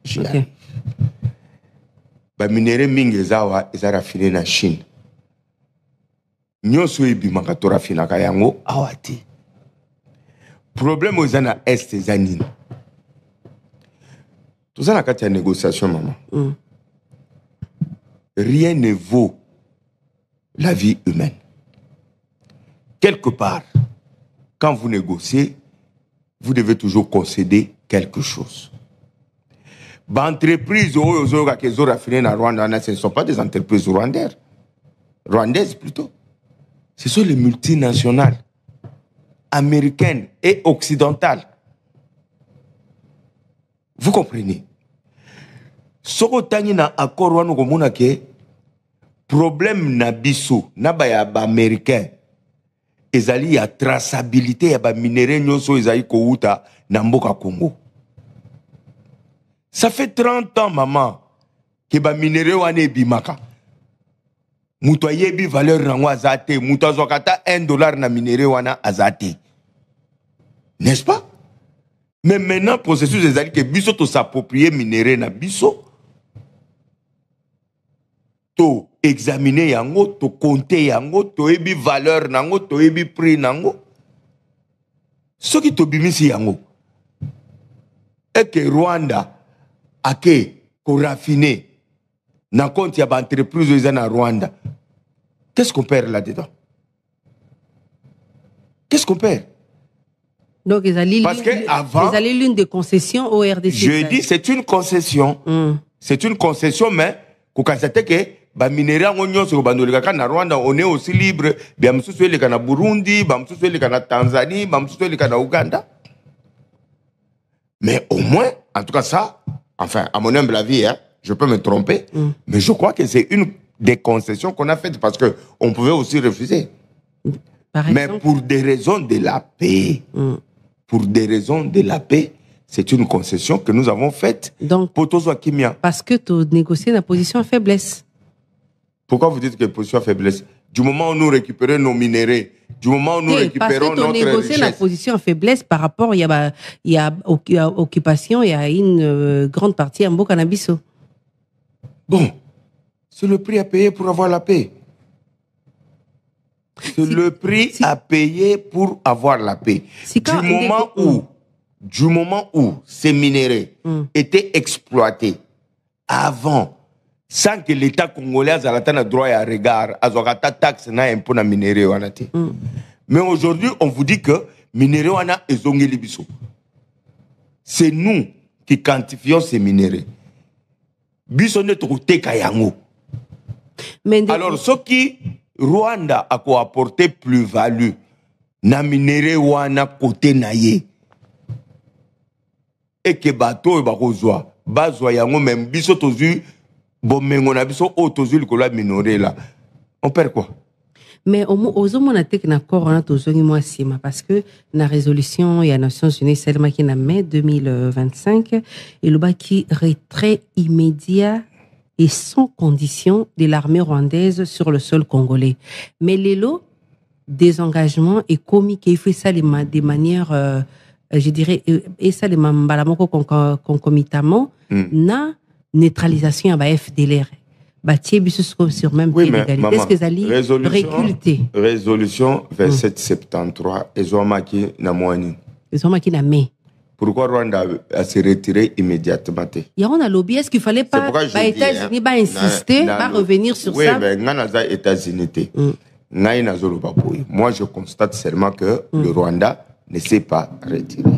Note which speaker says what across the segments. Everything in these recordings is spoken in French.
Speaker 1: J'y arrive. Ba minéraux mingi zawa eza raffiné na Chine. Nyonso ebimaka to raffinaka yango awati. Problème aux na est eza nini? Tout ça na kati ya négociation maman. Rien ne vaut la vie humaine. Quelque part, quand vous négociez, vous devez toujours concéder quelque chose. Entreprises ce ne sont pas des entreprises rwandaises plutôt. Ce sont les multinationales américaines et occidentales. Vous comprenez? Ce que na accord wanu komona ke problème na biso na ba ya ba américain ezali ya traçabilité ya ba minéraux nyonso ezali kouta na mboka Congo. Ça fait 30 ans, maman, que ba minéraux wane bimaka. Muto yebi valeur nango azate, muto zokata $1 na minéraux wana azate. N'est-ce pas? Mais maintenant, processus des alliés que biso to s'approprier minéraux na biso, to examiner yango, to compter yango, to yebi valeur nango, to yebi prix nango. Ce qui to bimisi yango, et que Rwanda ake ko raffiné na compte ya ba entreprise na Rwanda. Qu'est-ce qu'on perd là-dedans? Qu'est-ce qu'on perd?
Speaker 2: Donc parce que avant, l'une des concessions au RDC.
Speaker 1: Je dis c'est une concession. C'est une concession, mais kokasate ke ba minéraux ngonyo so bandoleka na Rwanda, on est aussi libre. Ba msusu eleka na Burundi, ba msusu eleka na Tanzanie, ba msusu eleka na Ouganda. Mais au moins, en tout cas ça, enfin, à mon humble avis, hein, je peux me tromper, mais je crois que c'est une des concessions qu'on a faites parce qu'on pouvait aussi refuser. Mais pour des raisons de la paix, pour des raisons de la paix, c'est une concession que nous avons faite.
Speaker 2: Donc, parce que tu négociais la position à faiblesse.
Speaker 1: Pourquoi vous dites que position à faiblesse? Du moment où nous récupérons nos minéraux, du moment où nous récupérons notre richesse.
Speaker 2: Parce que tu négociais la position en faiblesse par rapport, il y a occupation, il y a une grande partie en Bokanabiso.
Speaker 1: Bon, c'est le prix à payer pour avoir la paix. C'est le prix à payer pour avoir la paix. Du moment où ces minéraux étaient exploités avant, sans que l'État congolais ait le droit à regard, à taxe na impôt na minéraux. Mais aujourd'hui, on vous dit que minéraux wana ezongeli biso. C'est nous qui quantifions ces minéraux. Biso ne teka yango. Alors, ce qui Rwanda a apporté plus-value na minéraux wana côté naye. Et que bateau e bakozwa, bazwa yango même biso tozu bomengo na biso o tozu likola minoré là. On perd quoi?
Speaker 2: Mais aux hommes on a été d'accord on a tozongi moi sima parce que la résolution il y a Nations Unies celle qui na mai 2025 et le bas qui retrait immédiat et sans condition de l'armée rwandaise sur le sol congolais. Mais les lots des engagements et commis qu'il fait ça de manière je dirais, et ça, les mambalamoko concomitamment, na neutralisation à la FDLR. Bâtir bisus sur même pied d'égalité. Est-ce que ça allait réculter?
Speaker 1: Résolution 2773, Ezouamaki na Moani.
Speaker 2: Ezouamaki na mai.
Speaker 1: Pourquoi Rwanda a se retiré immédiatement?
Speaker 2: Il y a un lobby, est-ce qu'il fallait pas, les États-Unis, insister, revenir sur ça?
Speaker 1: Oui, mais les États-Unis, moi je constate seulement que le Rwanda ne s'est pas retiré.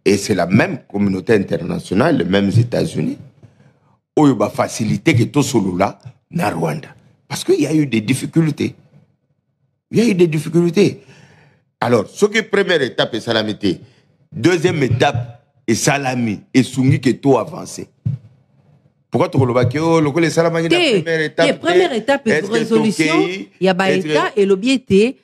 Speaker 1: Et c'est la même communauté internationale, les mêmes États-Unis, où il va faciliter que tout cela là, na Rwanda. Parce qu'il y a eu des difficultés. Il y a eu des difficultés. Alors, ce qui est première étape est salamité. Deuxième étape est salami. Et sungi que tout avancé. Pourquoi tu le bas les salamani la première étape?
Speaker 2: La première étape est résolution. Il y a Baïta et l'objet était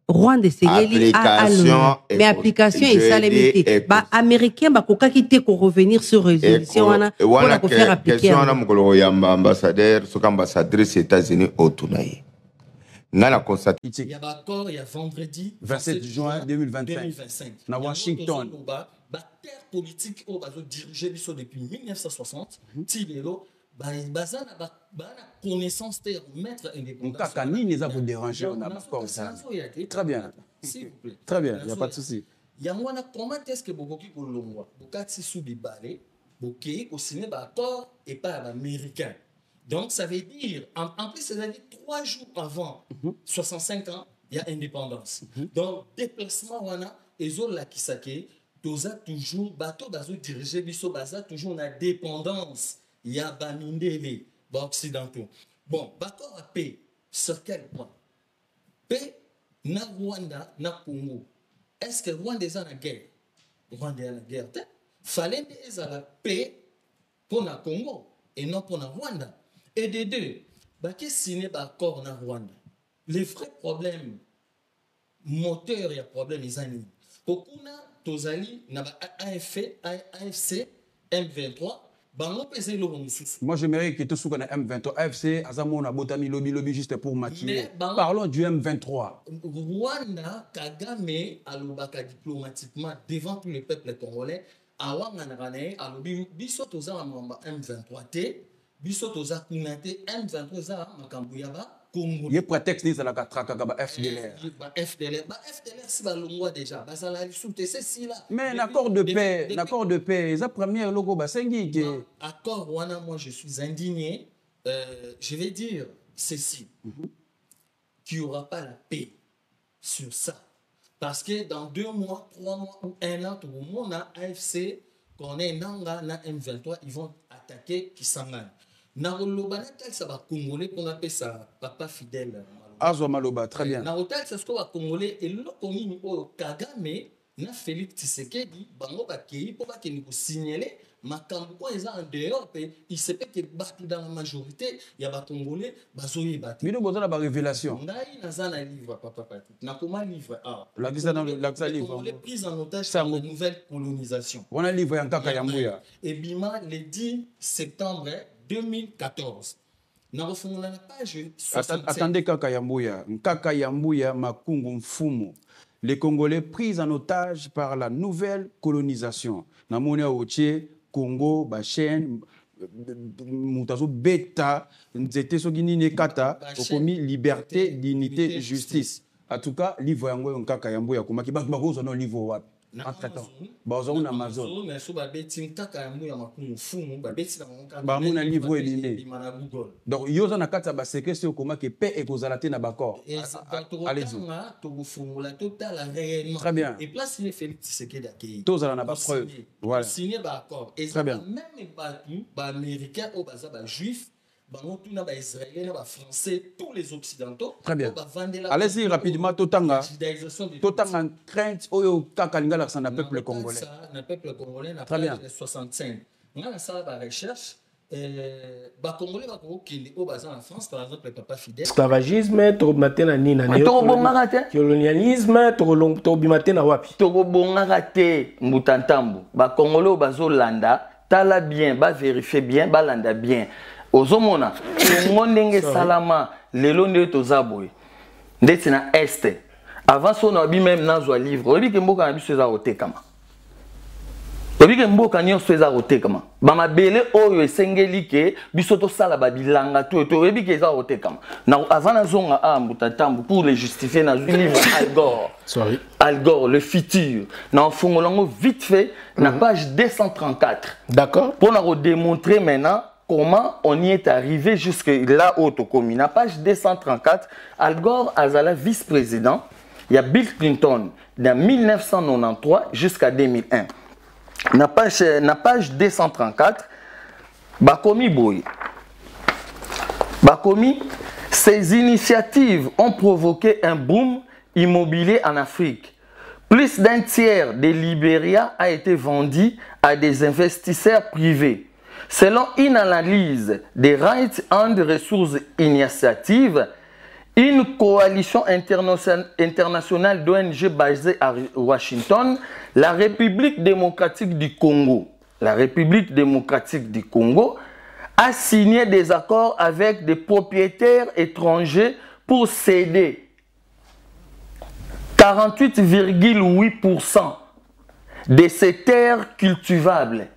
Speaker 2: Rwanda Segeli à l'ONU. Mais application et salamité. Bah, américain, bah, koka quitte pour revenir sur résolution, pour la faire appliquer.
Speaker 1: Question, on a ambassadeur, ce qu'ambassadrice des États-Unis au Tunaï. Il y a
Speaker 3: un accord, il y a vendredi
Speaker 4: 27 juin 2025. À Washington.
Speaker 3: terre politique au bazo dirigé biso depuis 1960 tilelo baza na connaissance terre mettre indépendance
Speaker 4: kaka nini za vous déranger on a d'accord ça très bien
Speaker 3: s'il vous plaît
Speaker 4: très bien il y a pas de souci
Speaker 3: yango na comment est-ce que bokoki kolongwa bokati sous bibale bokei ko signer ba accord et pas américain. Donc ça veut dire en plus c'est-à-dire 3 jours avant 65 ans il y a indépendance. Donc déplacement wana ezo la kisake toza toujours bateau bazo diriger biso baza toujours na dépendance il y a bamindele ba occidentaux. Bon d'accord à paix sur quel point paix na Rwanda na Congo. Est-ce que Rwanda est en guerre? Rwanda est en guerre. Fallait être la paix pour le Congo et non pour le Rwanda. Et des deux, qui signé d'accord en Rwanda? Les vrais problèmes moteurs et problèmes ils ont. Beaucoup na tozali na AFC M23.
Speaker 4: Moi, j'aimerais que tout ce qu'on a M23, AFC, Azamo, on a botami lobby juste pour maquiller. Parlons du M23.
Speaker 3: Rwanda, Kagame, alobaka diplomatiquement devant tous les peuples congolais, awanganarane, alobi, biso toza mamba M23 te, biso toza kunate, M23 za makambuyaba.
Speaker 4: Il y a prétexte de la FDLR.
Speaker 3: FDLR, si ba longwa déjà, ça la c'est si là.
Speaker 4: Mais l'accord de paix, l'accord de paix, c'est premier logo basengi que
Speaker 3: accord wana moi je suis indigné. Je vais dire ceci. Qu'il n'y aura pas la paix sur ça. Parce que dans 2 mois, 3 mois ou 1 an, tout le monde a AFC, qu'on est Nanga, na M23, ils vont attaquer Kisangani. Naroloba natal ça va congolais qu'on appelle ça papa fidèle.
Speaker 4: Azwa Maloba très bien.
Speaker 3: Narotal ça ce qu'on va congolais et le commis au Kagame na Félix Tshisekedi bango ba kei pour ba keni ko signaler makambo ko eza en dehors pe il se peut que battu dans la majorité il y a ba congolais bazoyi battu.
Speaker 4: Mais nous besoin la révélation.
Speaker 3: Ngai nazana livre papa Patrick. Na comment livre
Speaker 4: la visa dans la livre.
Speaker 3: Les prises en otage par la nouvelle colonisation.
Speaker 4: On a livre en Kaka Yambuya.
Speaker 3: Et bima le 10 septembre 2014.
Speaker 4: Attendez Kaka Yambuya Makungu Mfumu. Les Congolais pris en otage par la nouvelle colonisation. Namonia Oche, Congo, Bachen, Moutazo Beta, Nzete Sogini Nekata, Okomi Liberté, Dignité, Justice. En tout cas, livre Yango Kaka Yambuya, Kumaki Bakbako, non livre Wap. Entre-temps, on a Amazon. Donc, il y a un cas de séquestre comment que paix et causalité n'a pas d'accord. Allez-y. Très bien.
Speaker 3: Et place il Félix Tshisekedi.
Speaker 4: Tous en a pas preuve.
Speaker 3: Voilà. Signé d'accord. Et
Speaker 4: très bien.
Speaker 3: Même les américains au bazar juifs. Israéliens, Français, tous les Occidentaux.
Speaker 4: Très bien. Allez-y rapidement, Totanga crainte au Kakalinga, c'est un peuple congolais.
Speaker 3: Un peuple congolais,
Speaker 4: très bien.
Speaker 3: 65. On a ça la recherche. Congolais, au bazar en France, par exemple, le papa fidèle.
Speaker 5: Esclavagisme, Togomatena Nina. Colonialisme, Togomatena Wapi.
Speaker 6: Togobongate, Mbutantambu. Congolais au bazolanda, tala bien, vérifier bien, landa bien. Ozomona ndenge salama lelo nde tozaboy ndeti na este avant so na bi même nazwa livre obi ke mboka na biso eza otekama obi ke mboka nyonso eza otekama ba mabele oyo esengeli ke biso to sala ba bilanga to obi ke eza otekama na avant na zonga Mbutantambu pour le justifier na livre Al Gore le futur na fongolango vite fait na page 234
Speaker 5: d'accord
Speaker 6: pour na démontrer maintenant comment on y est arrivé jusque là au Tokomi. Na page 234, Al Gore Azala vice-président, il y a Bill Clinton de 1993 jusqu'à 2001. Na page 234, Bakomi Boy. Bakomi, ces initiatives ont provoqué un boom immobilier en Afrique. Plus d'un tiers des Libéria a été vendu à des investisseurs privés. Selon une analyse des Rights and Resources Initiative, une coalition internationale d'ONG basée à Washington, la République démocratique du Congo, a signé des accords avec des propriétaires étrangers pour céder 48,8% de ces terres cultivables.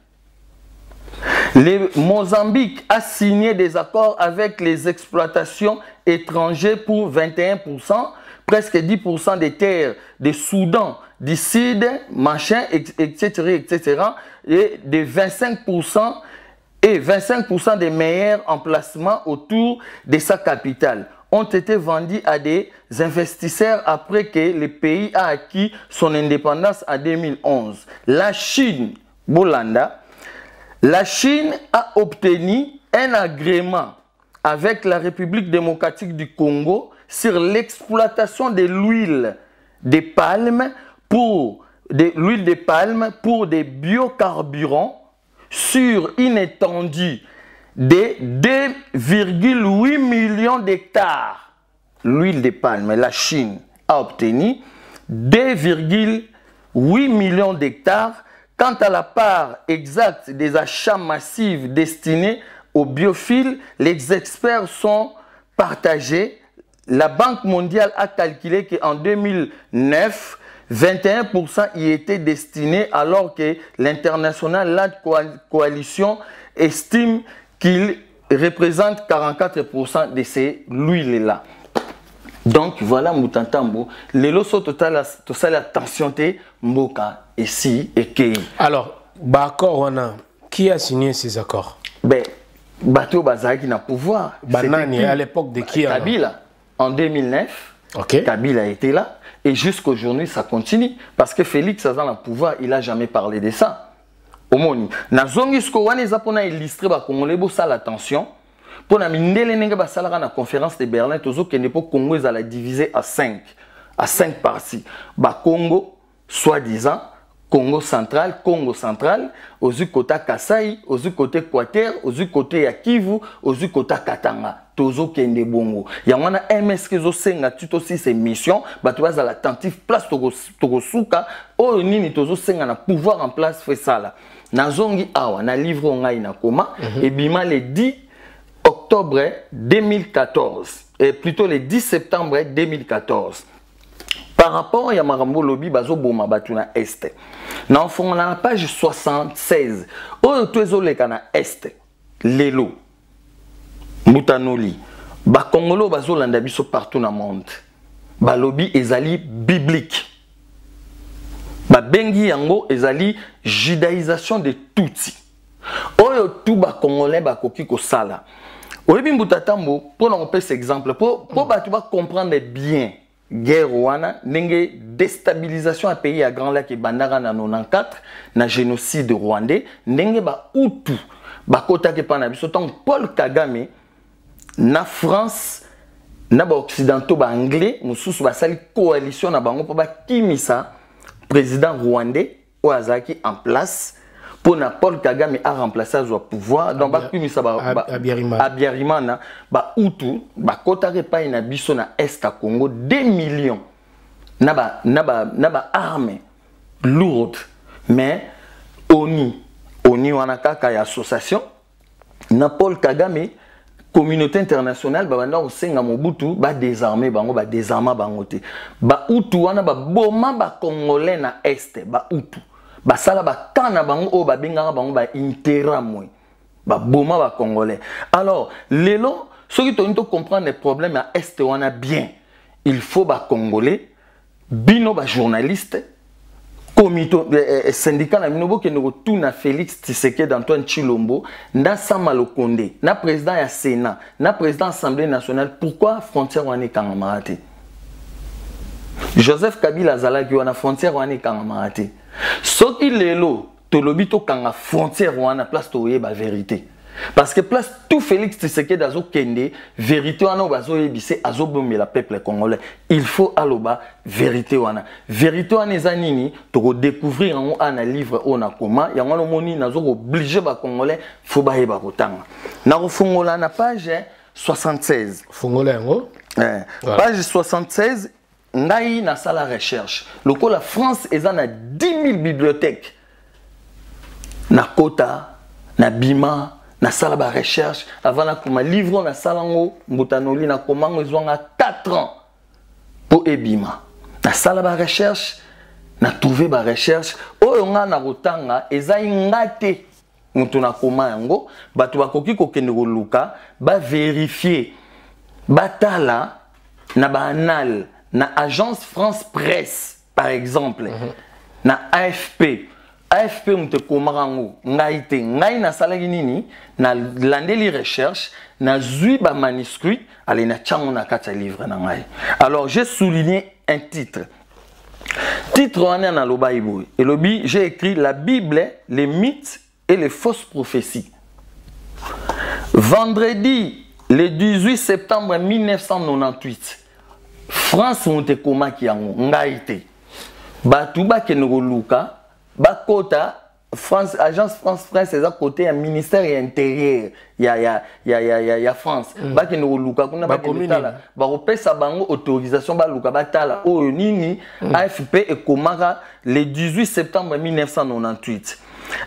Speaker 6: Le Mozambique a signé des accords avec les exploitations étrangères pour 21%, presque 10% des terres du Soudan, du Sud, machin, etc., et de 25% et 25% des meilleurs emplacements autour de sa capitale ont été vendus à des investisseurs après que le pays a acquis son indépendance en 2011. La Chine, Bolanda, la Chine a obtenu un agrément avec la République démocratique du Congo sur l'exploitation de l'huile de palme pour des biocarburants sur une étendue de 2,8 millions d'hectares. L'huile de palme, la Chine a obtenu 2,8 millions d'hectares. Quant à la part exacte des achats massifs destinés aux biophiles, les experts sont partagés. La Banque mondiale a calculé qu'en 2009, 21% y étaient destinés, alors que l'International Land Coalition estime qu'il représente 44% de ces huiles-là. Donc voilà, Moutantambo, les losos total attention te mboka ici et qui.
Speaker 5: Alors, accord on a qui a signé ces accords?
Speaker 6: Ben, Bateau Bazaki n'a pouvoir.
Speaker 5: Banani à l'époque de qui?
Speaker 6: Kabila en 2009.
Speaker 5: Ok.
Speaker 6: Kabila était là et jusqu'aujourd'hui ça continue parce que Félix a dans le pouvoir, il a jamais parlé de ça. Omoni, na zongi sko wana eza pona illustrer ba Congolais bo ça l'attention. Pour la conférence de Berlin, le Congo est divisé à 5 parties. Congo, soi-disant, Congo central, aux côté Kasaï, aux côté Équateur, aux côté Kivu, aux côté Katanga. Tozo Kende Bongo. Il y a un MS qui a tout aussi ces missions, tu vas à l'attentif place Togosuka, ou nini Tozo Senga na pouvoir en place fait ça là. Nazongi awa, na livre on a ina koma, et bima le 10 octobre 2014, et plutôt le 10 septembre 2014. Par rapport à Yamarambo Lobby, Bazo Boma Batuna Est. Dans la page 76, au Tuezole Kana Est, Lelo, Moutanoli, Bakongolo Bazo Landabiso partout dans le monde. Balobi ezali biblique. Bengi yango ezali judaïsation de Tutsi. Oyo tout Bakongolais Bakoki Kosala. Oyebi Mbutatambo, pour nous faire cet exemple, pour comprendre bien guerre wana, nenge déstabilisation à pays à Grand Lac et Bandara na 94, na génocide rwandais, nenge ba Hutu, ba kota ke pana biso tant Paul Kagame na France na ba occidentaux ba anglais, mususu ba sali coalition na bango po ba kimisa président rwandais ou azaki en place. Pour Paul Kagame a remplacé au pouvoir donc Abiyarimana ba Hutu ba kota repa ina biso na est à Congo 2 millions naba armes lourdes mais oni wana kaka ya association na Paul Kagame communauté internationale ba banda osenga Mobutu ba désarmer bango ba désarma bango te ba Hutu wana ba boma ba congolais na est ba Hutu basala ba kana bango o ba benganga bango ba interamwe ba boma ba congolais. Alors lelo ceux qui ont comprendre les problèmes à est wana bien, il faut ba congolais bino ba journaliste comité syndicat na minobo ke no tout na Félix Tshisekedi d'Antoine Chilombo na Samalo Konde na président ya Sénat na président Assemblée nationale. Pourquoi frontière wana kangamate Joseph Kabila zalaki wana frontière wana kangamate. Ce qui lelo tolobito kanga frontière wana place toye ba vérité. Parce que place tout Félix Tshisekedi azo kende vérité wana bazo yebise azo bomela peuple congolais. Il faut aloba vérité wana. Vérité wana ezanini to découvrir en un livre on koma ya wana moni nazo obligé ba congolais faut ba yeba kotanga. Na refongola na page 76.
Speaker 5: Fongola ngo.
Speaker 6: Page 76 ngai na sala recherche. Loko la France eza na 10 000 bibliothèques. Na Kota, na Bima, na sala ba recherche avant na kuma livre na salango Mbutanoli na komango ezwanga 4 ans pour ebima. Na sala ba recherche na trouvé ba recherche oyo nga na kotanga eza ngate mutu na koma yango bato bakoki kokende koluka ba vérifier batala na ba anal na agence France Presse par exemple na AFP mutu komaka ngo ngai te ngai na salaki nini na landeli recherche na zui ba manuscrit ale na chango na kata livre na ngai. Alors j'ai souligné un titre wana na loba ibo et lobi j'ai écrit la Bible, les mythes et les fausses prophéties. Vendredi le 18 septembre 1998 France monte komaki yango ngai te batu bakende luka bakota France agence France Presse eza côté ya ministère ya intérieur ya France bakende luka kuna bakende tala bakopesa bango autorisation baluka batala oyo nini AFP ekomaka le 18 septembre 1998.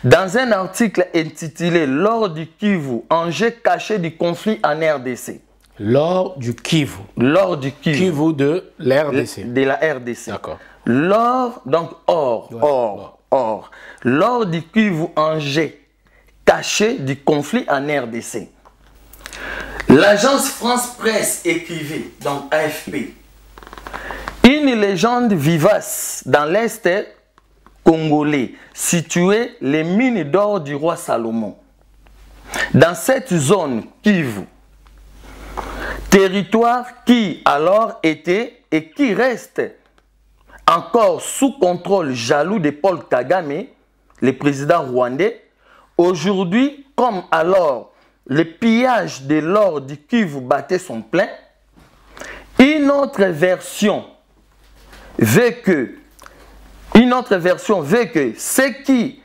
Speaker 6: Dans un article intitulé Lors du Kivu, enjeu caché du conflit en RDC.
Speaker 5: Lors du Kivu.
Speaker 6: Lors du Kivu.
Speaker 5: Kivu de la RDC.
Speaker 6: De la RDC.
Speaker 5: D'accord.
Speaker 6: Lors, donc or. Lors du Kivu, enjeu caché du conflit en RDC. L'agence France Presse écrivait, donc AFP, une légende vivace dans l'Est congolais, situé les mines d'or du roi Salomon. Dans cette zone Kivu, territoire qui alors était et qui reste encore sous contrôle jaloux de Paul Kagame, le président rwandais, aujourd'hui comme alors le pillage de l'or du Kivu battait son plein, une autre version veut que ceux qui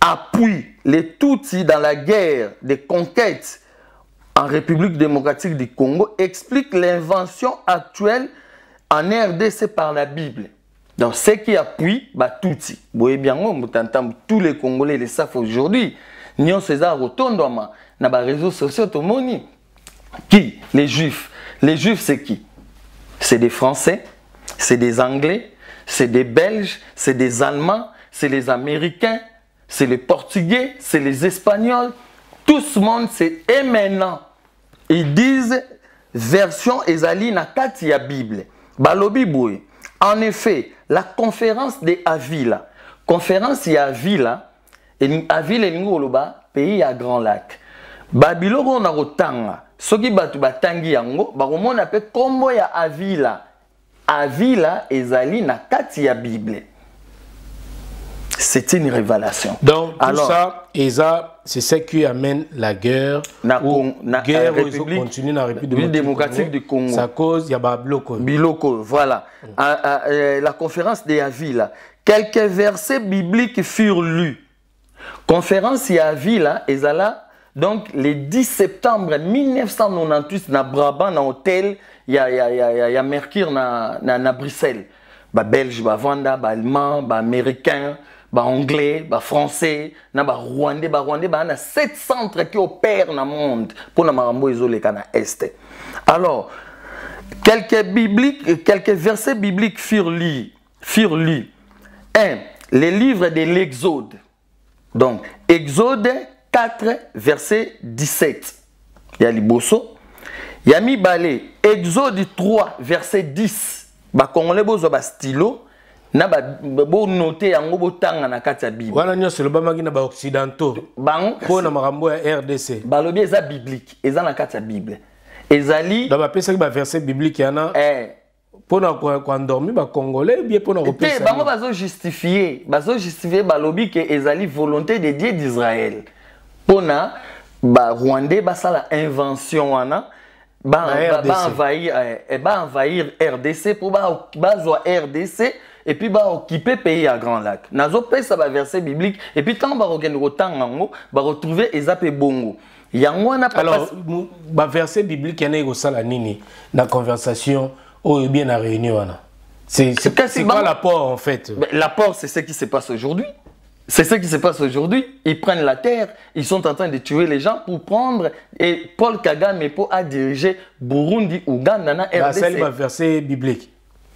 Speaker 6: appuient les Tutsis dans la guerre de conquête en République démocratique du Congo expliquent l'invention actuelle en RDC par la Bible. Donc ceux qui appuient Tutsi. Vous voyez bien, tous les Congolais le savent aujourd'hui. Nyon César Rotondoma, na ba réseaux sociaux tout monde. Qui? Les Juifs. Les Juifs c'est qui? C'est des Français, c'est des Anglais, c'est des Belges, c'est des Allemands, c'est les Américains, c'est les Portugais, c'est les Espagnols. Tout ce monde, c'est et maintenant. Ils disent version Ezali na kati ya Bible. Balobi boy. En effet, la conférence de Avila. Conférence ya Avila. Avila l'ingoloba, pays à Grand Lac. Babiloko na rotanga. Soki batu batangi yango, baromona pe kombo ya Avila. Avila ezali na kati ya Bible. C'est une révélation.
Speaker 5: Donc tout ça, c'est ce qui amène la guerre. La guerre continue dans la République
Speaker 6: démocratique du Congo.
Speaker 5: Ça cause, il y a Biloko.
Speaker 6: Biloko, voilà. La conférence de Avila. Quelques versets bibliques furent lus. Conférence de Avila, ezala. Donc, le 10 septembre 1998, na Brabant, na hôtel, il y a Mercure na Bruxelles. Ba Belge, ba Vanda, ba Allemand, ba Américain, ba Anglais, ba Français, na ba Rwandais, ba na 7 centres qui opèrent dans le monde pour na marambo isolé kana Est. Alors, quelques versets bibliques furent lus. 1. Les livres de l'Exode. Donc, Exode 4, verset 17. Il y a Liboso. Il y a Mibale. Exode 3, verset 10. Ba Congolais bozo ba stylo. Na ba noter yango botanga na kati ya Bible.
Speaker 5: Wana nyonso le bamaki na ba occidentaux.
Speaker 6: Bango
Speaker 5: po na makambo ya RDC.
Speaker 6: Balobi eza biblique, eza na kati ya Bible. Ezali
Speaker 5: da ba pesa ki ba verset biblique yana. Po na ko endormi ba Congolais bien po na repesa.
Speaker 6: Bango bazo justifier balobi ke ezali volonté de Dieu d'Israël. Pona ba Rwandais basala invention wana ba envahir RDC pour bazwa RDC et puis ba occuper pays à Grand Lac. Nazo pesa ba verset biblique et puis tant ba rokende rotangango ba retrouver ezape bongo. Yango na pas.
Speaker 5: Alors ba verset biblique yana ko sala nini na conversation ou bien na réunion wana. C'est quoi l'apport en fait?
Speaker 6: L'apport c'est ce qui se passe aujourd'hui. C'est ce qui se passe aujourd'hui. Ils prennent la terre, ils sont en train de tuer les gens pour prendre. Et Paul Kagame a dirigé Burundi, Ouganda, RDC.
Speaker 5: C'est le verset biblique.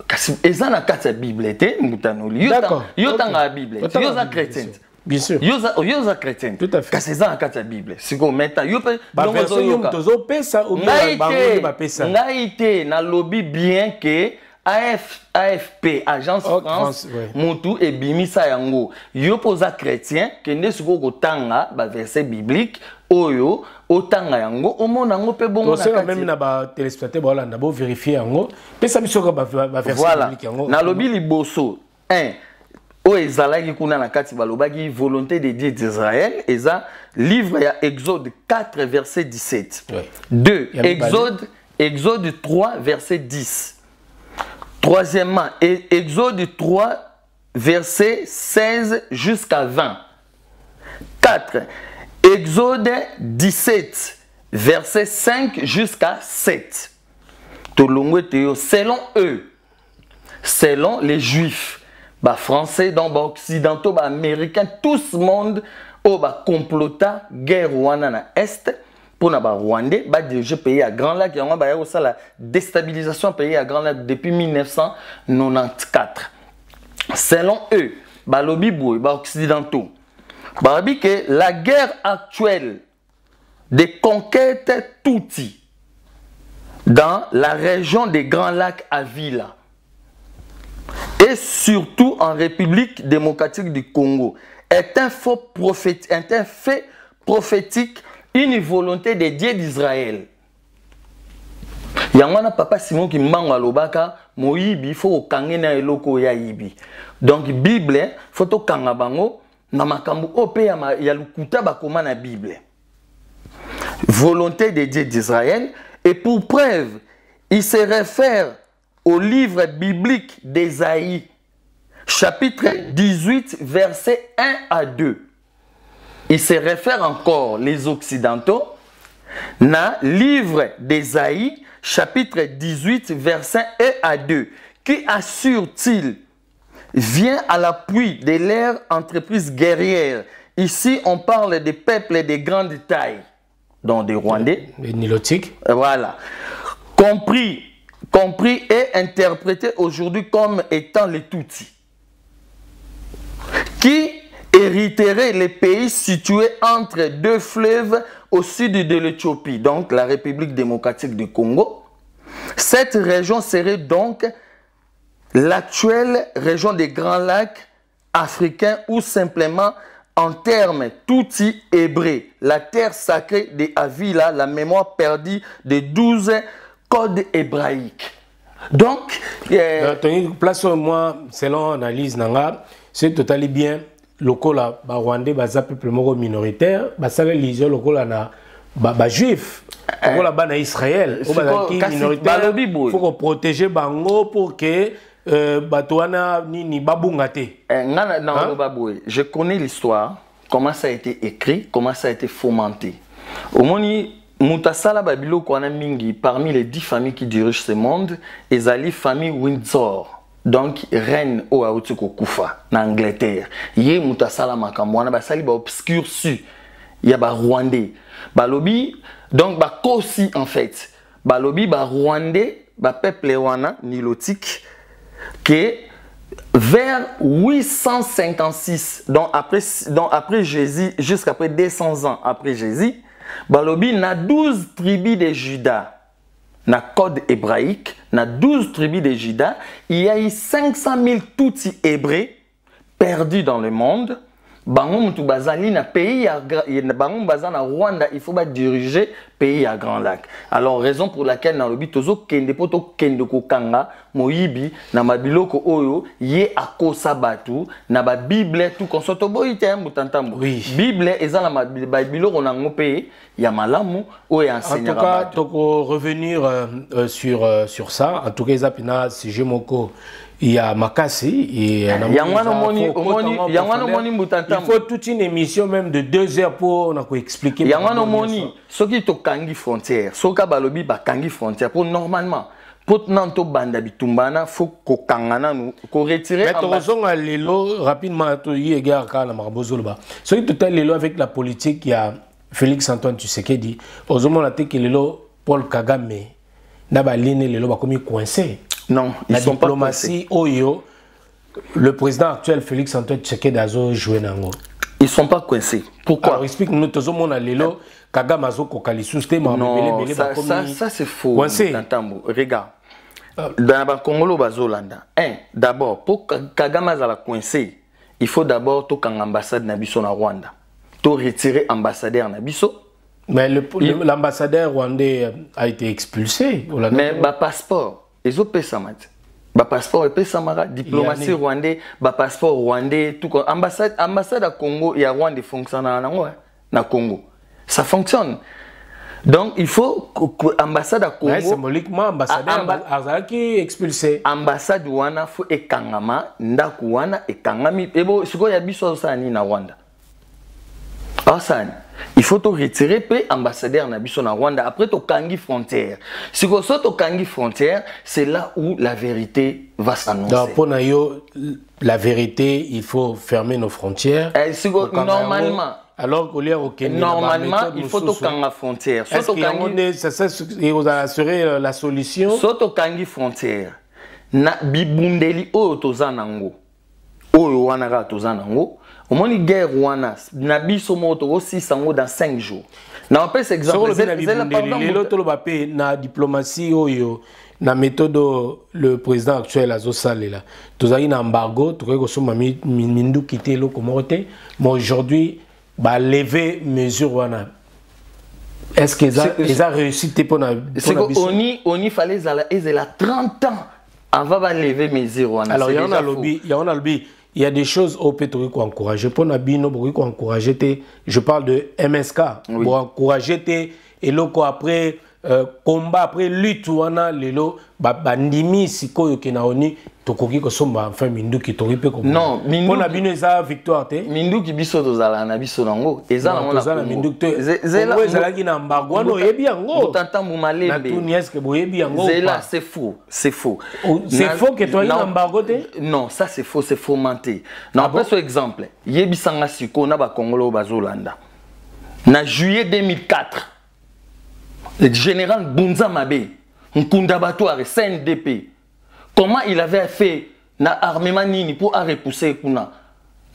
Speaker 6: kasi eza na kati ya Bible te mutanoli yo tanga Bible yo za chrétien
Speaker 5: bien sûr
Speaker 6: yo za chrétien
Speaker 5: tout à fait
Speaker 6: kasi eza na kati ya Bible siko meta yo pe
Speaker 5: ndongo yo mtozo pesa ou bien bango ba pesa
Speaker 6: ngai te na lobby bien que AFP Agence France mutu et bimisa yango yo poza chrétien kende siko kotanga ba verset biblique oyo otanga yango omona ngo pe bongo na kati
Speaker 5: même na ba téléspectateur ba landa bo vérifier yango pesa biso ko ba verset biblique yango
Speaker 6: na lobby liboso 1 o ezalaki kuna na kati balobaki volonté de Dieu d'Israël eza livre ya Exode 4 verset 17 2 Exode 3 verset 10 troisièmement Exode 3 verset 16 jusqu'à 20 4 Exode 17 verset 5 jusqu'à 7 selon eux selon les juifs bah français donc bah occidentaux bah américains tout le monde au bah complota guerre wana na est pour na ba rwandais bah diriger pays à Grand Lac yango ba ya la déstabilisation pays à Grand Lac depuis 1994 selon eux bah lobby boy bah occidentaux bah dit que la guerre actuelle des conquêtes Tutsi dans la région des Grands Lacs à Villa et surtout en République démocratique du Congo est un fait prophétique, une volonté de Dieu d'Israël. Yangwana papa Simon qui mangwa lobaka moyibi faut kangena eloko ya yibi. Donc Bible faut to kanga bango na makambu ope ya lukuta bakoma na Bible. Volonté de Dieu d'Israël et pour preuve il se réfère au livre biblique d'Ésaïe, chapitre 18, versets 1 à 2. Il se réfère encore, les Occidentaux, dans le livre d'Ésaïe, chapitre 18, versets 1 à 2. Qui assure-t-il vient à l'appui de leur entreprise guerrière. Ici, on parle des peuples de grande taille, dont des Rwandais.
Speaker 5: Les Nilotiques.
Speaker 6: Voilà. Compris et interprété aujourd'hui comme étant les Tutsis, qui hériteraient les pays situés entre deux fleuves au sud de l'Éthiopie, donc la République démocratique du Congo. Cette région serait donc l'actuelle région des Grands Lacs africains ou simplement en termes Tutsi hébreux, la terre sacrée de Avila, la mémoire perdue des 12 code hébraïque. Donc,
Speaker 5: place moi, selon analyse nanga, c'est totalement bien. Local là, Rwandais, baza peuple minoritaire, ça les lisions local na juif, local là na Israël, minoritaire. Faut qu'on protège bango pour que batouana ni babungate.
Speaker 6: Je connais l'histoire, comment ça a été écrit, comment ça a été fomenté. Au moins Mutasala Babilo Kwana Mingi, parmi les 10 familles qui dirigent ce monde, ezali famille Windsor, donc reine au Aoutsuko Kufa, en Angleterre. Yé Mutasala Makamwana, basali ba obscur su, ya ba Rwandais. Balobi, donc ba Kosi en fait. Balobi ba Rwandais, ba peuple wana nilotique, que vers 856, donc après Jésus, jusqu'après 200 ans après Jésus, Balobi na 12 tribus de Juda, na code hébraïque, na 12 tribus de Juda, il y a eu 500 000 Tutsis hébreux perdus dans le monde. Bango mutu bazali na pays ya bango bazana Rwanda, il faut diriger pays à Grand Lac. Alors raison pour laquelle na lobi tozo kende poto kende ko kanga moyibi na mabiloko oyo ye akosa batu na ba Bible tout konsoto boyite mutantambo. Bible ezala ma biloko na ngope ya malamu oyo enseignera.
Speaker 5: En tout cas, toko revenir sur ça. En tout cas, ezapina sujet moko il y a Makassi et il faut toute une émission même de 2 heures pour expliquer.
Speaker 6: Il y a un moni ce qui te kangi frontière, ce qui balobi ba kangi frontière pour normalement pour nanto banda bitumbana faut ko kangana nous ko retirer.
Speaker 5: Mais tozong lelo rapidement to yega kala marbozolba. Ce qui tout lelo avec la politique il y a Félix Antoine Tshisekedi, ozomona te que lelo Paul Kagame na ba ligne lelo ba komi coincé.
Speaker 6: Non, ils
Speaker 5: la
Speaker 6: sont
Speaker 5: diplomatie oyo le président actuel Félix Antoine Tshisekedi a joué nango.
Speaker 6: Ils sont pas coincés. Pourquoi?
Speaker 5: Alors explique-nous tous mon lelo Kagame azo kokalisu te ma
Speaker 6: non, ça c'est faux. Regarde. Dans le Congolo bazolanda. D'abord pour Kagame azala coincé, il faut d'abord to kang ambassade na biso na Rwanda. To retirer ambassadeur na biso.
Speaker 5: Mais l'ambassadeur rwandais a été expulsé.
Speaker 6: Mais ba passeport, ils ont payé ça mat. Ba passeport et payé ça mara diplomatie rwandais, ba passeport rwandais tout ambassade à Congo et à Rwanda fonctionne na Congo. Ça fonctionne. Donc il faut que l'ambassade à Congo.
Speaker 5: Ouais, symboliquement, ambassadeur Azaki expulsé.
Speaker 6: Ambassade wana faut ekangama, ndaku wana ekangami. Ebo siko ya biso ça ni na Rwanda. Il faut te retirer pe ambassadeur na biso na Rwanda après to kangi frontière. Siko so to kangi frontière, c'est là où la vérité va s'annoncer.
Speaker 5: Donc pour nayo la vérité, il faut fermer nos frontières.
Speaker 6: Normalement.
Speaker 5: Alors qu'au lieu auquel
Speaker 6: normalement, il faut to kanga frontière.
Speaker 5: Est-ce qu'il ça serait la solution?
Speaker 6: So to kangi frontière. Na bibundeli oyo tozanango. Oyo wana ga tozanango. Au moins, il guerre wana, nabiso moto aussi sango dans 5 jours. Na on peut s'exemple.
Speaker 5: C'est la diplomatie oyo na méthode le président actuel Azo Salela. Tous a un embargo, tout que sommes mindu quitter le communauté. Mais aujourd'hui, bah lever mesure wana. Est-ce qu'ils a réussi pour na?
Speaker 6: C'est qu'on y fallait ils a 30 ans avant de lever mesure wana.
Speaker 5: Alors il y a un lobby. Il y a des choses au pétrole qu'on encourage. Pour Nabino, qu'on encourage. Je parle de MSK. Oui. Pour encourager et loko après combat après lutte wana lelo bandimi siko yokenaoni tokoki ko somba enfin mindu ki toripe ko.
Speaker 6: Non, mindu.
Speaker 5: Pour Nabino eza victoire te.
Speaker 6: Mindu ki biso tozala na biso nango. Eza na mona
Speaker 5: mindu te. Zela ezalaki na mbargo wana oyebi yango.
Speaker 6: Tata mumalembe.
Speaker 5: Na tuni est-ce que boyebi yango?
Speaker 6: Zela c'est faux, c'est faux.
Speaker 5: C'est faux que toi na embargo te?
Speaker 6: Non, ça c'est faux, c'est fomenté. Non, après ce exemple, yebi sanga siko na ba Congolo bazolanda. Na juillet 2004. Le général Bunza Mabe, Nkunda Batouare, CNDP, comment il avait fait na armement nini pour repousser kuna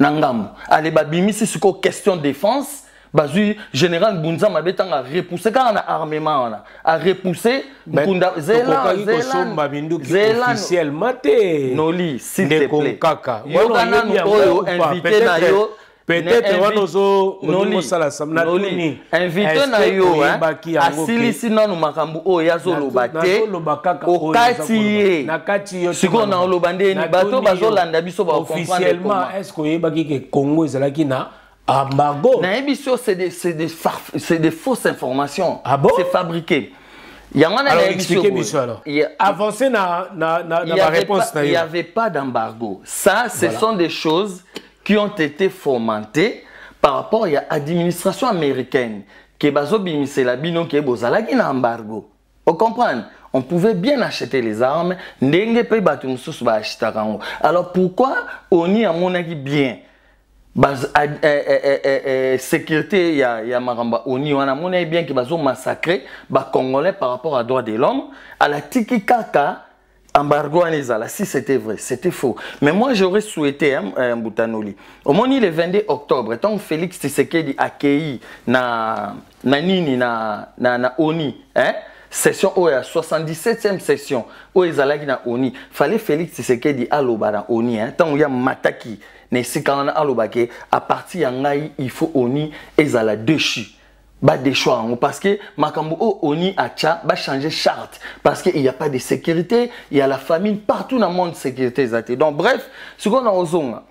Speaker 6: Nangam. Allez, babimisi sur question de défense, bazu général Bunza Mabe tanga repousser quand on a armement a repousser Nkunda Zéland
Speaker 5: officiellement te
Speaker 6: Noli s'il te plaît.
Speaker 5: Yo kana no invité na yo. Peut-être
Speaker 6: invité na yo asili sino no makambu o yazo lobate okati siko na olobande ni bato bazolanda biso ba
Speaker 5: officiellement est-ce que yebaki que Congo ezalaki na embargo
Speaker 6: na ebiso c'est des fausses informations. C'est fabriqué.
Speaker 5: Alors expliquez-moi alors. Avancez na réponse.
Speaker 6: Il n'y avait pas d'embargo. Ça, ce sont des choses qui ont été fomentées par rapport à l'administration américaine. Que bazo bimise la bino ke bozala ki na embargo. Vous comprenez? On pouvait bien acheter les armes. Ndenge pe batu mususu ba achitaka ngo. Alors pourquoi oni amonaki bien sécurité ya maramba oni wana mona bien que bazo massacrer ba congolais par rapport à droits de l'homme à la tiki kaka embargo anezala. Si c'était vrai, c'était faux. Mais moi j'aurais souhaité Mbutanoli. Au moins le 22 octobre, tant Félix Tshisekedi accueilli na ONI, hein? Session OEA 77e session OEA na ONI. Fallait Félix Tshisekedi aloba na ONI, hein? Tant ya mataki ne sikana alobake à partir yangai il faut ONI ezala déchu. Ba des choix parce que makambo oni acha ba changer charte parce qu'il n'y a pas de sécurité, il y a la famine partout dans le monde sécurité zate. Donc bref, ce qu'on a ozonga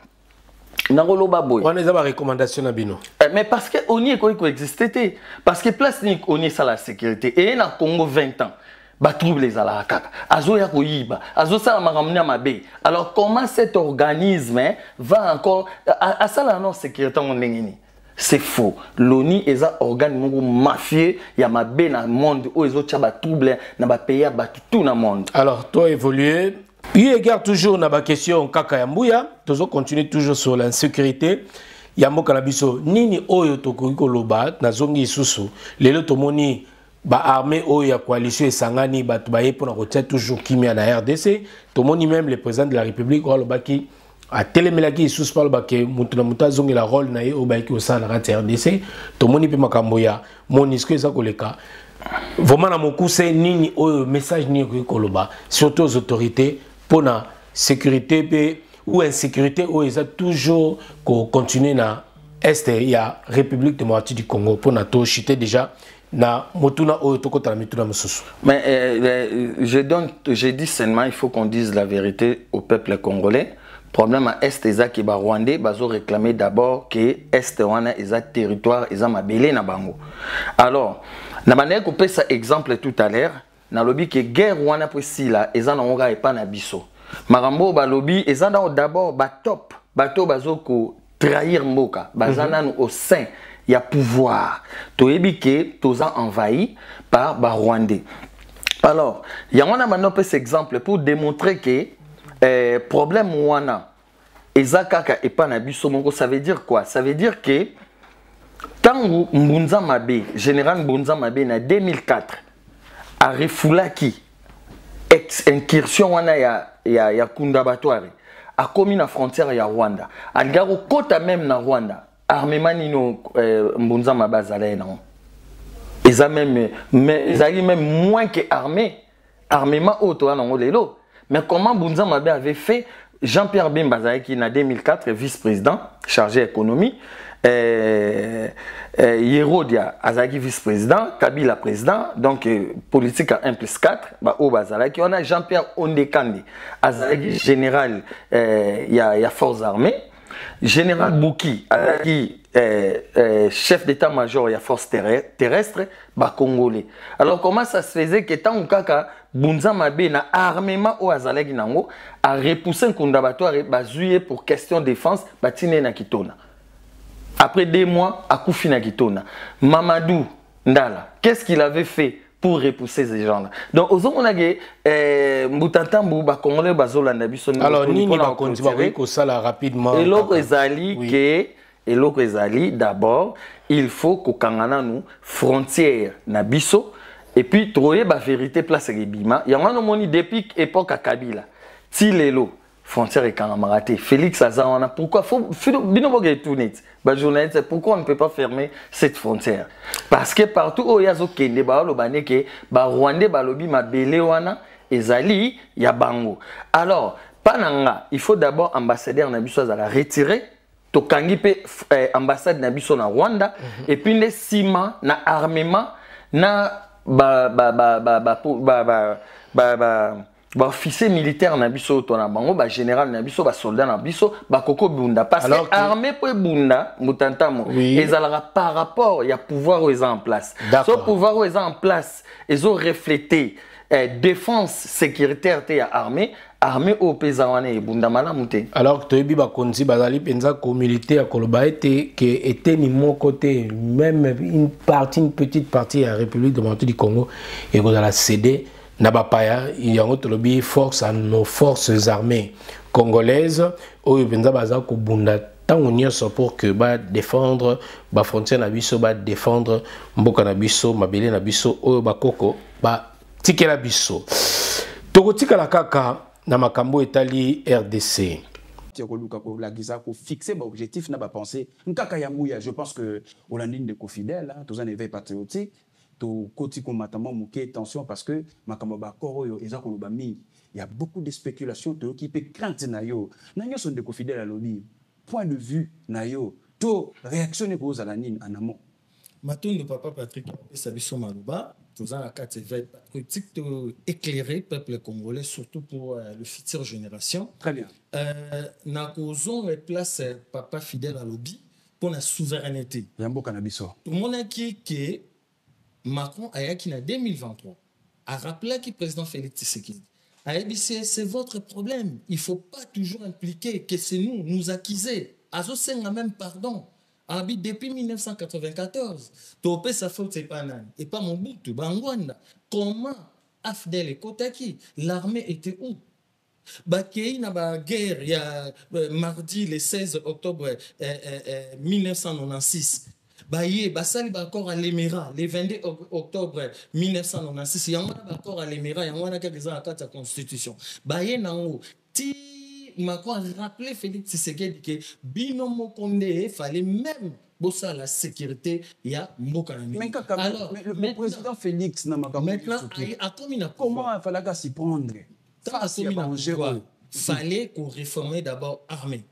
Speaker 6: na roloba boy.
Speaker 5: On a des recommandations na bino.
Speaker 6: Mais parce que oni est quoi existait parce que place ni oni ça la sécurité et na Congo 20 ans. Ba trouble les ala kaka. Azo ya koyiba, azo ça makamna mabe. Alors comment cet organisme va encore à ça la non sécurité on ngini? C'est faux. L'ONU est un organe mafieux. Il y a ma belle dans le monde où ils ont des troubles dans le pays, tout dans le monde.
Speaker 5: Alors, toi évolué. Il regarde toujours dans la question Kaka Yambouya. Toujours continue toujours sur l'insécurité. Yambo Kanabiso, Nini Oyo Toko Loba, Nazongi Susu, Lelo Tomoni, ba armée oya coalition esangani batu baye pour na toujours kimia na RDC to moni même le président de la République o lobaki a telemelaki sous par bake mutu na muta zongi la rôle na ye o ba ki au sein de RDC to moni pe makambo ya MONUSCO eza koleka vraiment na mokuse nini o message ni ko koloba surtout aux autorités pour na sécurité ou insécurité ou eza toujours ko continuer na est il y a République démocratique du Congo pour na to chuter déjà na motuna o tokota na mituna mususu.
Speaker 6: Mais je dis seulement il faut qu'on dise la vérité au peuple congolais. Problème à est eza ki ba Rwandais bazo réclamer d'abord que est wana eza territoire eza mabele na bango. Alors na manière ko pesa exemple tout à l'heure na lobby que guerre wana posila eza na ngoka epa na biso. Marambo ba lobby eza d'abord ba top bato bazo ko trahir mboka bazana au sein il y a pouvoir toyebi ke toza envahi par ba Rwandais. Alors il y a un maintenant cet exemple pour démontrer que problème wana ezakaka epa na biso moko, ça veut dire quoi? Ça veut dire que tangu Mbunza Mabe, général Mbunza Mabe na 2004 a refulaki incursion wana ya Kundabatware a commis na frontière ya Rwanda algaro kota même na Rwanda armement nino Mbunza Mabe azalé non eza même moins que armement auto na ngolelo. Mais comment Mbunza Mabe avait fait? Jean-Pierre Bemba qui en 2004 vice-président chargé économie, Yerodia Azaki vice-président, Kabila président, donc politique à 1+4, bah au Bazalaki on a Jean-Pierre Ondekandi Azaki général il y a forces armées, général Bouki Azaki chef d'état-major il y a forces terrestres, bah congolais. Alors comment ça se faisait que tant kaka Mbunza Mabe na armement au Azalaki nango a repoussé un Kundabatware bazuye pour question de défense batine na Kitona. Après 2 mois, à Koufi na Kitona. Mamadou Ndala, qu'est-ce qu'il avait fait pour repousser ces gens-là? Donc, aux hommes, on a dit, Mbutantambu, Congolais, Bazolanda, Bisson.
Speaker 5: Alors, Nini va continuer que ça rapidement.
Speaker 6: Et l'autre Ezali, d'abord, il faut que Kangana nous frontière na biso et puis trouver la vérité place Bima. Il y a un moment depuis époque à Kabila. Tilelo. Frontière et Kangamaraté. Félix Azarana, pourquoi pourquoi on ne peut pas fermer cette frontière? Parce que partout où il y a des Kende, Rwandais, Balobi, Mabelewana, Ezali, Yabango. Alors, Pananga, il faut d'abord ambassadeur Nabiso à la retirer. Tokangi pe ambassade Nabiso na Rwanda. Et puis les ciments, na armement, na officier militaire na biso to na bango ba général na biso ba soldat na biso ba koko bunda parce que armée pour bunda mutantamo ezalaka par rapport il y a pouvoir aux en place so pouvoir aux en place ils ont reflété défense sécuritaire te ya armée au pesawane et bunda malamu te.
Speaker 5: Alors to yebi ba konzi bazali penza ko militaire koloba était que était ni mon côté même une petite partie à République démocratique du Congo et qu'on a la cédé Nabapaya, il y a un lobby force à nos forces armées congolaises où il y a un tant on y a pour que ba défendre ba frontière na biso ba défendre mboka na biso mabele na biso o ba koko ba tikela biso toko tikala kaka na makambo etali RDC
Speaker 4: fixer objectif na ba penser nkaka ya mouya. Je pense que Olandine de Cofidel tous un éveil patriotique to koti komatama muke tension parce que makamaba koro eza koloba mi il y a beaucoup de spéculations to qui peut crainte na yo nanyo son de Cofidel à lobby point de vue na yo to réactionner pour Zalanine en amont
Speaker 3: Matoun de papa Patrick Sabiso Malouba tous en la carte patriotique to éclairer peuple congolais surtout pour le futur génération.
Speaker 4: Très bien.
Speaker 3: Na kozon place papa fidèle à lobby pour la souveraineté.
Speaker 4: Yambo Kanabiso.
Speaker 3: Tout le monde a qui Macron a en 2023 a rappelé que le président Félix Tshisekedi a dit c'est votre problème. Il ne faut pas toujours impliquer que c'est nous accuser. Azo senga même pardon. Depuis 1994, Topé sa faute c'est pas nan et pas mon bout Bangwanda. Comment Afdel et Kotaki l'armée était où? Bakei na ba guerre il y a mardi le 16 octobre 1996. baye basali bakor à l'Émirat le 22 octobre 1996 yango na bakor à l'Émirat yango na kaka za kata constitution baye nango ti Macron a rappelé Félix Tshisekedi que bino mokonde fallait même bosser la sécurité il y a mboka na
Speaker 4: mais alors le président Félix na makambo
Speaker 3: maintenant
Speaker 4: comment il fallait s'y prendre
Speaker 3: face à danger fallait qu'on réforme d'abord l'armée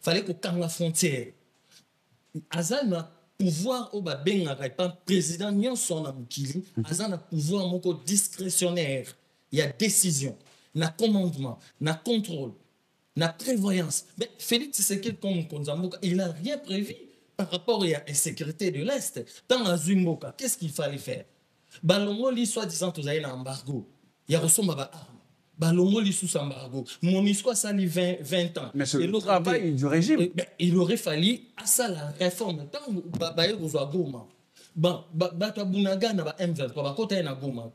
Speaker 3: fallait qu'on calme la frontière azana pouvoir au babenga pas président nyonso na mukili azana pouvoir moko discrétionnaire il y a décision na commandement na contrôle na prévoyance mais Félix Tshisekedi comme Konzamboka il n'a rien prévu par rapport à la sécurité de l'Est dans la Zumboka qu'est-ce qu'il fallait faire balongo li soi-disant tous avez un embargo il y a ressemble à arme balongo li sous embargo Monisco ça li 20 ans
Speaker 4: mais c'est le travail du régime
Speaker 3: il aurait fallu à ça la réforme tant ba yozwa Goma bon bato bunagana ba M23 ba kota na Goma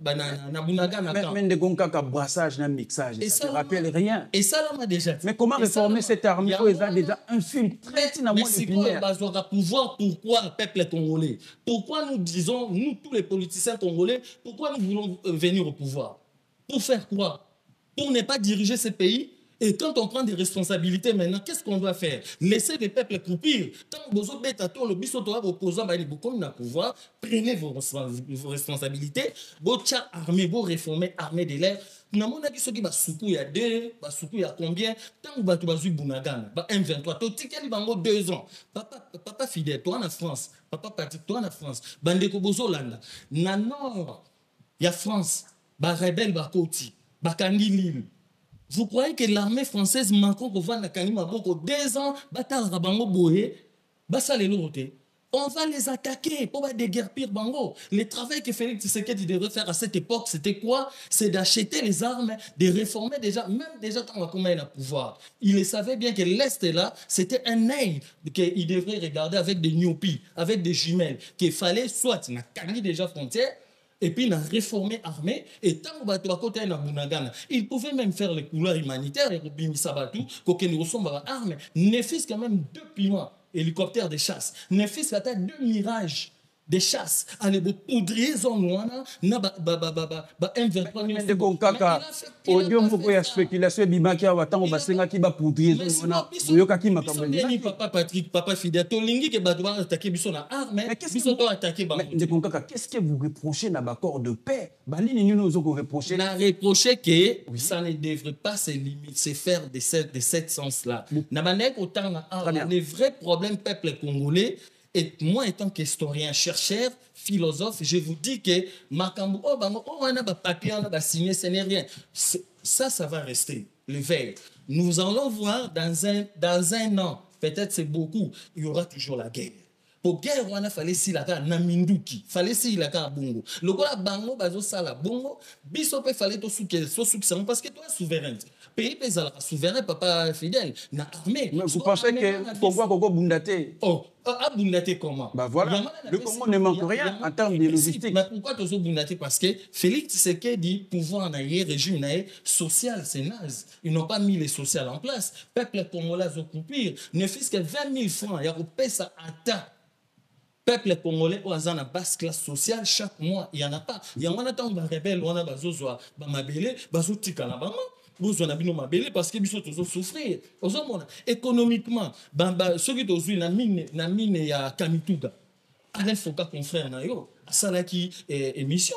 Speaker 3: na bunagana
Speaker 4: quand mais de gonka brassage na mixage et ça ne rappelle rien
Speaker 3: et ça là m'a déjà
Speaker 4: mais comment réformer cette armée où ils ont déjà infiltré dans le
Speaker 3: monde bazoka pouvoir pourquoi le peuple congolais pourquoi nous disons nous tous les politiciens congolais pourquoi nous voulons venir au pouvoir pour faire quoi pour ne pas diriger ce pays. Et quand on prend des responsabilités maintenant, qu'est-ce qu'on doit faire? Laisser les peuples croupir. Tant que vous avez le bisoto opposant, comme le pouvoir, prenez vos responsabilités. Vous armée, vous réformez armée de l'air. Nous avons dit ce qui va soukou il y a 2, va soukou il y a combien? Tant que vous avez Bunagana, M23, tu as dit 2 ans. Papa fidèle, toi en France. Papa Patrick, toi en France. Bandeko Bozolanda. Nanor, il y a France. Ba rebelle, ba Koti. Ba Kandi Lille. Vous croyez que l'armée française Macron qu'on va na kanima boko 2 ans batal rabango boye basa les lourdes on va les attaquer pour pas déguerpir bango le travail que Félix Tshisekedi devrait faire à cette époque c'était quoi c'est d'acheter les armes de réformer déjà même déjà quand on a commencé à pouvoir il savait bien que l'Est là c'était un œil qu'il devrait regarder avec des myopies avec des jumelles qu'il fallait soit na kani déjà frontière et puis, il a réformé l'armée. Et tant que côté na Bunagana, il pouvait même faire les couleurs humanitaires et Bimi Sabatou, qu'on nous ressemble à l'armée. Ne fût-ce quand même 2 piments, hélicoptères de chasse. Ne fût-ce qu'à 2 mirages de chasse. Allez, vous poudriez zone wana, na M23.
Speaker 4: De Konkaka, audio moko ya spéculation bimaki awa tango basenga ki ba poudrier zone wana. Yoka ki makambo.
Speaker 3: Papa Patrick, papa Fidèle, to lingi ke bato ba attaquer biso na arme, biso to attaquer ba.
Speaker 4: De Konkaka, qu'est-ce que vous reprochez na accord de paix? Balini nous nous reprocher.
Speaker 3: Na reprocher que ça ne devrait pas se limiter, se faire de cette sens-là. Na banek autant na les vrais problèmes peuple congolais. Et moi, étant qu'historien, chercheur, philosophe, je vous dis que Makambo, on a un papier, on a signé, ce n'est rien. Ça va rester, le veille. Nous allons voir dans un an, peut-être c'est beaucoup, il y aura toujours la guerre. Pour guerre, on a fallu si la guerre na minduki, fallait si la guerre bongo. Le gars bango bazo sala bongo, bisope fallait to souke parce que toi souverain. Pays pesala souverain papa fidèle na armée.
Speaker 4: Mais vous pensez que Congo bundate?
Speaker 3: Oh, à bundate comment?
Speaker 4: Bah voilà. Le Congo ne manque rien en termes de logistique.
Speaker 3: Mais pourquoi tu as bundate? Parce que Félix Tshisekedi pouvoir na régime na social c'est naze. Ils n'ont pas mis les sociales en place. Peuple congolais occupé, ne fût-ce que 20 000 francs, il y a repayé ça à ta. Peuple congolais au hasard na basse classe sociale chaque mois il y en a pas il y en a tant ba rebelle on a bazozwa ba mabele bazotika na bama bozo na bino mabele parce que biso tozo souffrir ozomona économiquement ceux qui tozui na mine ya Kamituga Alain Foka confrère na yo asalaki émission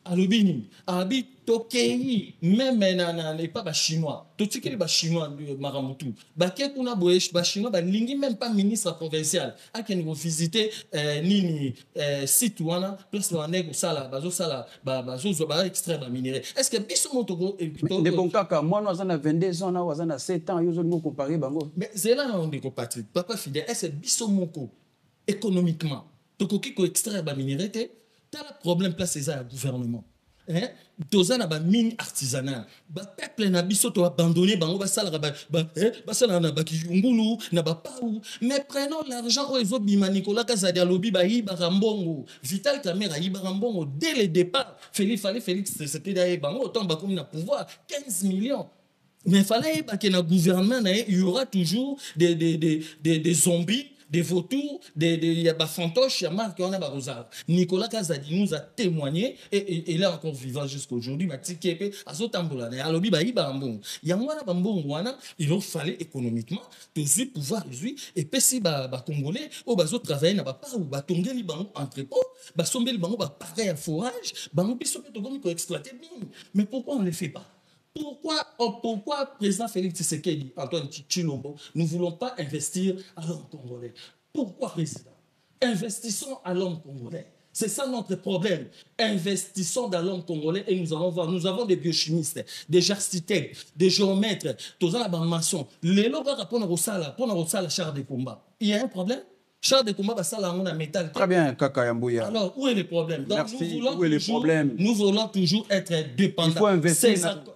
Speaker 3: alobini abi tokei même na pas ba chinois totikeli ba chinois de Maramutu ba ke kuna boyesh ba chinois ba lingi même pas ministre provincial akeni go visiter nini site wana place wana ko sala bazo sala bazo ba extrait ba minerai est-ce que biso motoko
Speaker 4: de Konkaka moi nous avons 22 ans na wazana 7 ans yo zo mo comparer bango
Speaker 3: mais c'est là on dit Patrick papa fidèle est-ce biso moko économiquement tokoki ko extrait ba minerai te t'as le problème place c'est ça gouvernement hein doza na ba mine artisanale ba peuple na biso to abandonner bango ba sala ba sala na ba kiyungulu na ba pau mais prenons l'argent au ezo bima Nicolas Kazadi alobi ba yiba rambongo Vital Kamerhe yiba rambongo dès le départ Félix c'était d'ailleurs bango autant ba comme na pouvoir 15 millions. Mais il fallait que dans le gouvernement il y aura toujours des zombies des vautours, des fantoches, il y a marque, on a barozal. Nicolas Kazadi nous a témoigné, et il est encore vivant jusqu'à aujourd'hui, il fallait économiquement, pouvoir réduire, et puis si Congolais, au bazo travailler n'a pas ou batonguer les banques entrepôt, basomber les banques, pareil à forage, banques puis exploiter bien. Mais pourquoi on ne le fait pas? Pourquoi président Félix Tshisekedi, Antoine Tshilombo, nous ne voulons pas investir à l'homme congolais? Pourquoi président? Investissons à l'homme congolais. C'est ça notre problème. Investissons dans l'homme congolais et nous allons voir. Nous avons des biochimistes, des architectes, des géomètres, tous en maçon. Les locaux pour nous char de combat. Il y a un problème? Char de combat, ça là, on a métal.
Speaker 4: Très bien, Kaka Yambouya.
Speaker 3: Alors, où est le problème? Donc,
Speaker 4: merci. Où est le problème?
Speaker 3: Nous voulons toujours être dépendants.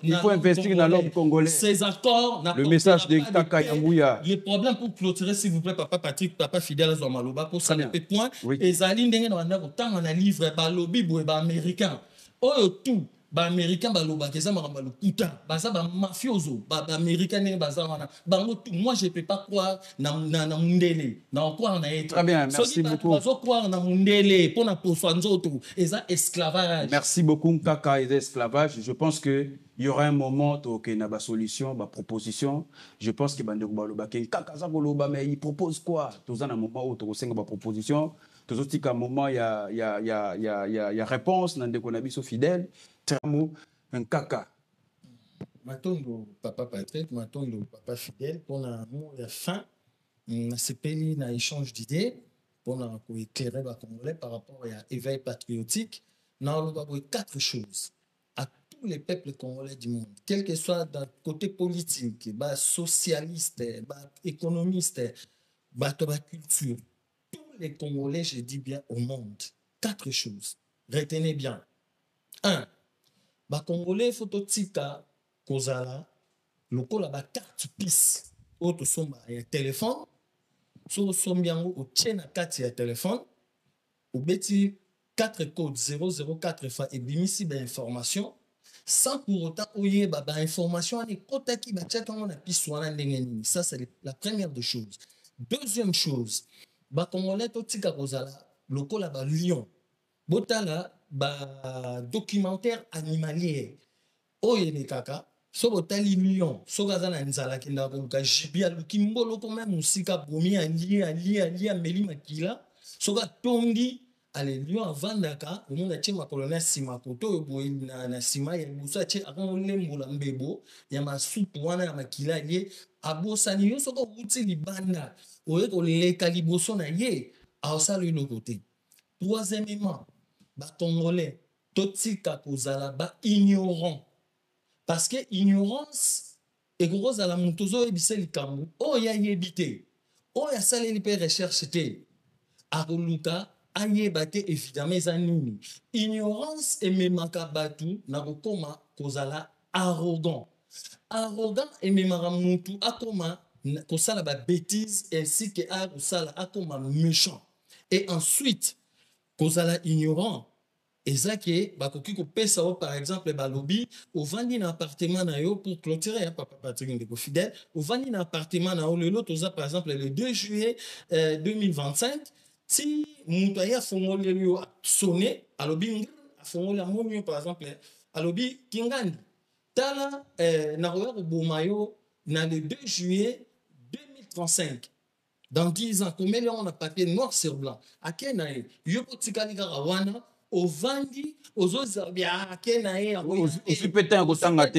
Speaker 4: Il faut investir dans l'homme congolais.
Speaker 3: Ces accords,
Speaker 4: le message de Kaka Yambouya.
Speaker 3: Le problème pour clôturer, s'il vous plaît, papa Patrick, papa Fidèle Zomaloba, pour ça, le point. Et Zaline, autant on a livré par lobby pour américain. Oh, tout. Américain baloba keza marambalo kuta baza ba mafioso américain ne baza wana bango tout moi je peux pas croire na mundele na croire na être.
Speaker 4: Très bien, merci beaucoup.
Speaker 3: Bazo croire na mundele pour na pofanzo tout eza esclavage.
Speaker 4: Merci beaucoup Kaka et esclavage. Je pense que il y aura un moment où il y a une solution, une proposition. Je pense que Bandeko baloba Kaka za baloba mais il propose quoi? Tous un moment où tu as une proposition, tous aussi qu'à un moment il y a réponse dans des conabiso fidèles. Un Kaka.
Speaker 3: Matongo papa Patrick, matongo papa Fidèle, pour la fin, c'est payé dans échange d'idées, pour éclairer les Congolais par rapport à l'éveil patriotique. Nous avons 4 choses à tous les peuples congolais du monde, quel que soit dans le côté politique, socialiste, économiste, culture. Tous les Congolais, je dis bien au monde, 4 choses. Retenez bien. 1. Congolais phototika kozala lokola ba carte pisse auto somba ya téléphone so sombiango o tiena carte ya téléphone ou beti 4 codes 004 fois et bimisi ba information sans pour autant oyer ba information ani kota ki ba tchaka on a pisse wana ndenge nini. Ça c'est la première des choses. Deuxième chose, Congolais totika kozala lokola ba lion botala documentaire animalier oyele kaka so botali lion so kazana nzala kinda ko jibia lukimbolo ko même musika bomi ali meli makila so ka tondi ale lion avandaka omona che makolona sima koto boy na sima ya musa che akonle mbola mbebo ya masupu wana ya makila ye abosani yo so ko uti libanda oye ko leka liboso na ye aosala le côté. Troisièmement, Congolais, totika kozala ignorant. Parce que ignorance est grosse à la montozo et biseli kamu. Oh ya yebite. Oh ya sale li pe recherche te. Aruluka ayebate évidemment zanini. Ignorance et memaka batu na kokoma kozala arrogant. Arrogant et memaka mutu akoma kosala ba bêtise ainsi que akosala akoma méchant. Et ensuite kozala ignorant. Et ça qui est, par exemple, lobby, au vandi un appartement pour clôturer, papa Patrick de fidèle, au vandi un appartement par exemple, le 2 juillet 2025, si Moutaya Fongolio a sonné, à lobby, à Fongolio, par exemple, à lobby, Kingandi, Tala, Naroya Bomayo, le 2 juillet 2035. Dans 10 ans, comme on a papier noir sur blanc, à Kenaï, Yokotikali Garawana, au vandi, aux autres, bien, Kenaï,
Speaker 4: aussi peut-être au Sangate.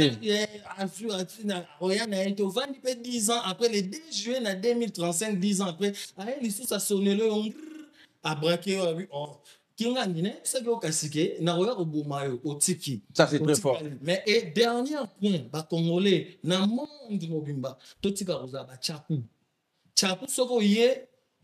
Speaker 3: Au vandi, 10 ans après, le 2 juillet 2035, 10 ans après, à elle, ça sonne le à braquer, ça
Speaker 4: c'est très fort.
Speaker 3: Mais et dernier point, Congolais, dans le monde mobimba, tout ce qu'on a Tchakou. Tchakou soko ye,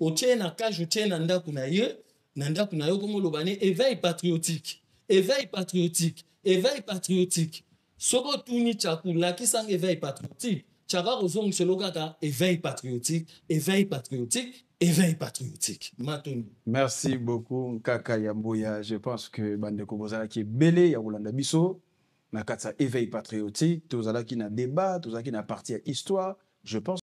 Speaker 3: au tien na cage, au tien nanda kunaye, comme l'obane, éveil patriotique. Éveil patriotique. Éveil patriotique. Soko touni Tchakou, là qui sang éveil patriotique. Tchaka ozong selogaka, éveil patriotique, éveil patriotique. Éveil patriotique.
Speaker 4: Merci beaucoup, Kaka Yambouya. Je pense que Bandeko Bozala qui est belé, Yaoulanda Bisso, na katsa éveil patriotique, tout ça qui na débat, tout ça qui na partie à histoire. Je pense